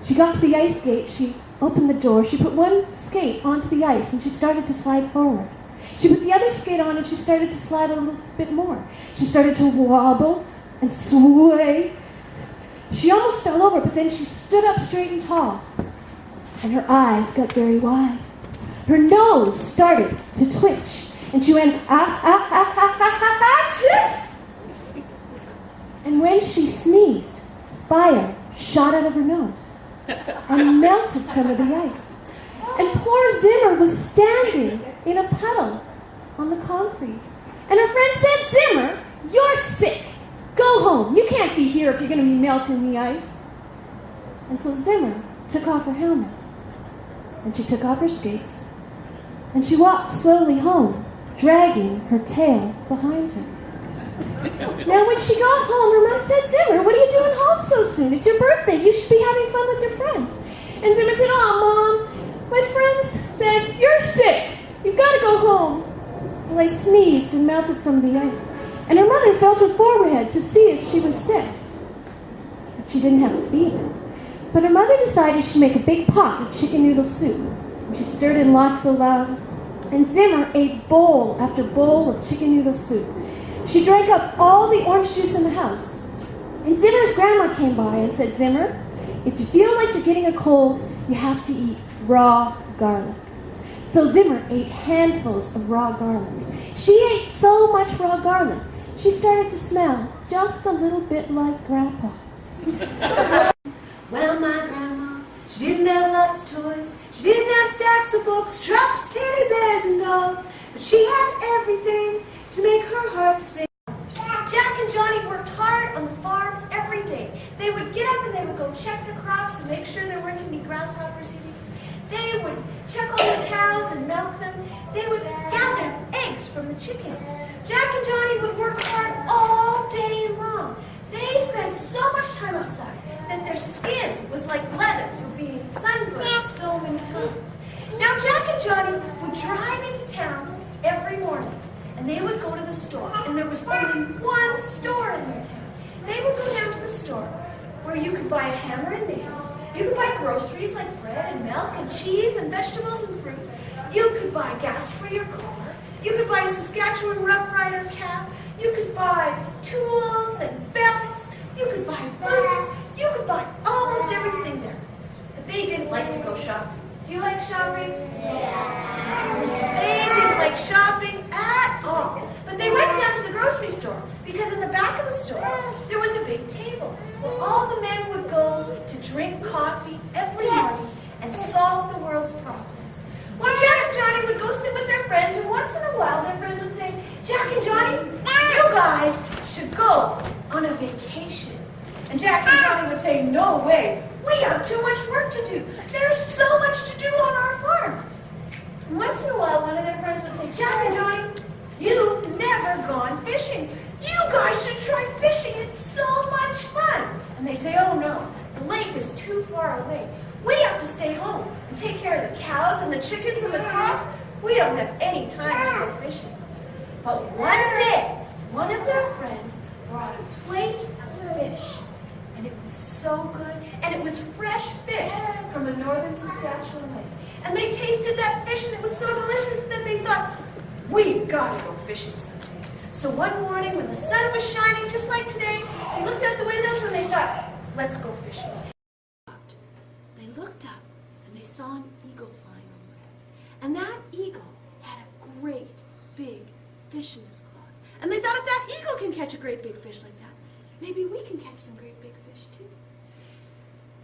She got to the ice gate, she opened the door, she put one skate onto the ice, and she started to slide forward. She put the other skate on, and she started to slide a little bit more. She started to wobble and sway. She almost fell over, but then she stood up straight and tall, and her eyes got very wide. Her nose started to twitch, and she went, ah, ah, ah, ah, ah, ah, ah. And when she sneezed, fire shot out of her nose and melted some of the ice. And poor Zimmer was standing in a puddle on the concrete. And her friend said, Zimmer, you're sick. Go home. You can't be here if you're going to be melting the ice. And so Zimmer took off her helmet, and she took off her skates, and she walked slowly home, dragging her tail behind her. Now, when she got home, her mom said, Zimmer, what are you doing home so soon? It's your birthday. You should be having fun with your friends. And Zimmer said, oh, Mom, my friends said, you're sick. You've got to go home. Well, I sneezed and melted some of the ice. And her mother felt her forehead to see if she was sick. But she didn't have a fever. But her mother decided she'd make a big pot of chicken noodle soup. And she stirred in lots of love. And Zimmer ate bowl after bowl of chicken noodle soup. She drank up all the orange juice in the house. And Zimmer's grandma came by and said, Zimmer, if you feel like you're getting a cold, you have to eat raw garlic. So Zimmer ate handfuls of raw garlic. She ate so much raw garlic, she started to smell just a little bit like Grandpa. Well, my grandma, she didn't have lots of toys. She didn't have stacks of books, trucks, teddy bears, and dolls. But she had everything to make her heart sing. Jack and Johnny worked hard on the farm every day. They would get up and they would go check the crops and make sure there weren't any grasshoppers eating. They would check on the cows and milk them. They would gather eggs from the chickens. Jack and Johnny would work hard all day long. They spent so much time outside that their skin was like leather for being sunburned so many times. Now Jack and Johnny would drive into town every morning, and they would go to the store, and there was only one store in their town. They would go down to the store where you could buy a hammer and nails. You could buy groceries like bread and milk and cheese and vegetables and fruit. You could buy gas for your car. You could buy a Saskatchewan Rough Rider cap. You could buy tools and belts. You could buy boots. You could buy almost everything there. But they didn't like to go shopping. Do you like shopping? Yeah. They didn't like shopping at all. But they went down to the grocery store because in the back of the store there was a big table where all the men would go to drink coffee every morning and solve the world's problems. Well, Jack and Johnny would go sit with their friends, and once in a while their friends would say, Jack and Johnny, you guys should go on a vacation. And Jack and Johnny would say, no way, we have too much work to do. There's so much to do on our farm. And once in a while one of their friends would say, Jack and Johnny, you've never gone fishing. You guys should try fishing, it's so much fun. And they'd say, oh no, the lake is too far away. We have to stay home and take care of the cows and the chickens and the crops. We don't have any time to go fishing. But one day, one of their friends brought a plate of fish. And it was so good. And it was fresh fish from a northern Saskatchewan lake. And they tasted that fish and it was so delicious that they thought, we've got to go fishing someday. So one morning when the sun was shining just like today, they looked out the windows and they thought, let's go fishing. They looked up and they saw an eagle flying overhead. And that eagle had a great big fish in his claws. And they thought, if that eagle can catch a great big fish like that, maybe we can catch some great big fish too.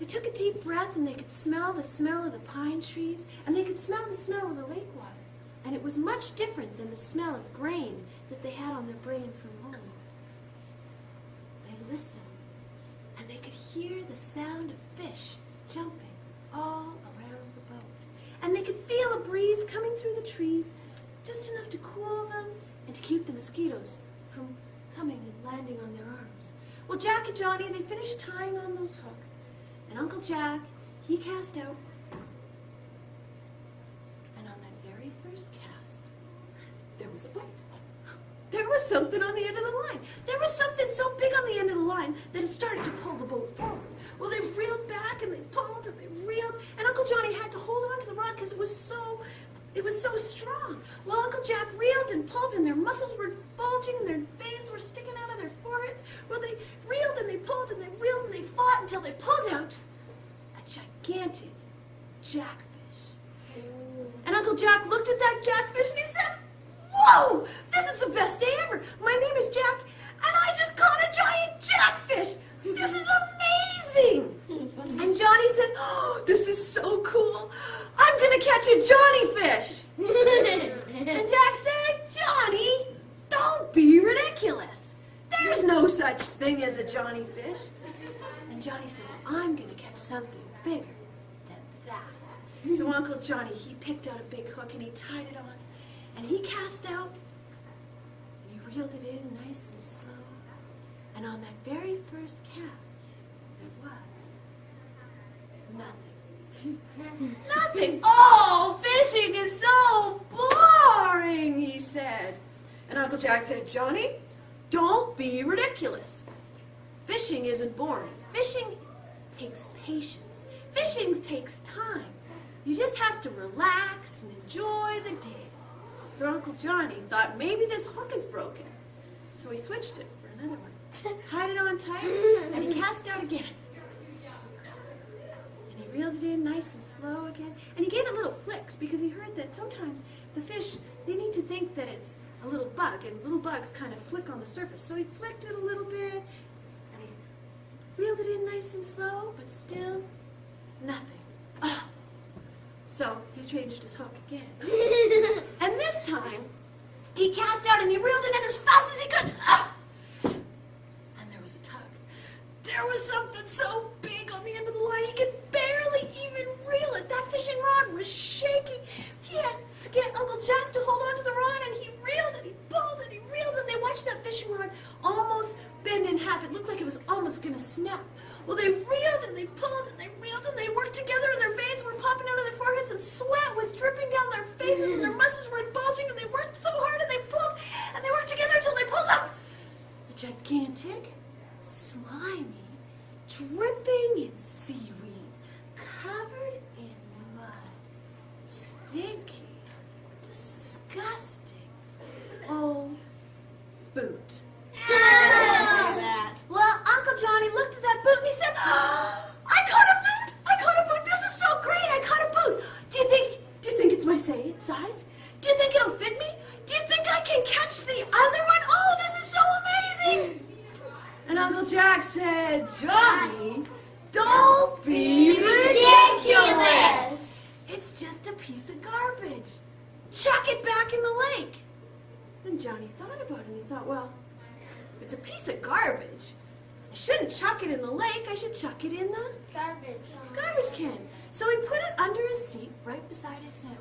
They took a deep breath and they could smell the smell of the pine trees and they could smell the smell of the lake water. And it was much different than the smell of grain that they had on their brain from home. They listened and they could hear the sound of fish jumping all around the boat. And they could feel a breeze coming through the trees, just enough to cool them and to keep the mosquitoes from coming and landing on their arms. Well, Jack and Johnny, they finished tying on those hooks. And Uncle Jack, he cast out. And on that very first cast, there was a bite. There was something on the end of the line. There was something so big on the end of the line that it started to pull the boat forward. Well, they reeled back Jack, and they pulled and they reeled, and Uncle Johnny had to hold on to the rod because it was so strong. Well, Uncle Jack reeled and pulled, and their muscles were bulging, and their veins were sticking out of their foreheads. Well, they reeled and they pulled and they reeled and they fought until they pulled out a gigantic jackfish. And Uncle Jack looked at that jackfish and he said, "Whoa, this is the best day ever. My name is Jack, and I just caught a giant jackfish. This is amazing." And Johnny said, "Oh, this is so cool. I'm going to catch a Johnny fish." And Jack said, "Johnny, don't be ridiculous. There's no such thing as a Johnny fish." And Johnny said, "Well, I'm going to catch something bigger than that." So Uncle Johnny, he picked out a big hook and he tied it on. And he cast out, and he reeled it in nice and slow. And on that very first cast, there was nothing. Nothing. "Oh, fishing is so boring," he said. And Uncle Jack said, "Johnny, don't be ridiculous. Fishing isn't boring. Fishing takes patience. Fishing takes time. You just have to relax and enjoy the day." So Uncle Johnny thought maybe this hook is broken. So he switched it for another one. Tied it on tight, and he cast out again. And he reeled it in nice and slow again. And he gave it little flicks because he heard that sometimes the fish, they need to think that it's a little bug, and little bugs kind of flick on the surface. So he flicked it a little bit, and he reeled it in nice and slow, but still nothing. Oh. So he changed his hook again. And this time, he cast out and he reeled it in as fast as he could. Ah! And there was a tug. There was something so big on the end of the line, he could barely even reel it. That fishing rod was shaking. He had to get Uncle Jack to hold on to the rod, and he reeled and he pulled and he reeled, and they watched that fishing rod almost bend in half. It looked like it was almost going to snap. Well, they reeled and they pulled and they reeled and they worked together, and their veins were popping out of their foreheads, and sweat was dripping down their faces, and their muscles were bulging, and they worked so hard, and they pulled and they worked together until they pulled up a gigantic, slimy, dripping in seaweed, covered in mud, stinky, disgusting old boot. Well, Uncle Johnny looked at that boot and he said, "Oh, I caught a boot! I caught a boot! This is so great! I caught a boot! Do you think it's my size? Do you think it'll fit me? Do you think I can catch the other one? Oh, this is so amazing!" And Uncle Jack said, "Johnny, don't be ridiculous! It's just a piece of garbage. Chuck it back in the lake." Then Johnny thought about it and he thought, well, if it's a piece of garbage, I shouldn't chuck it in the lake. I should chuck it in the Garbage. garbage can. So he put it under his seat right beside his sandwich.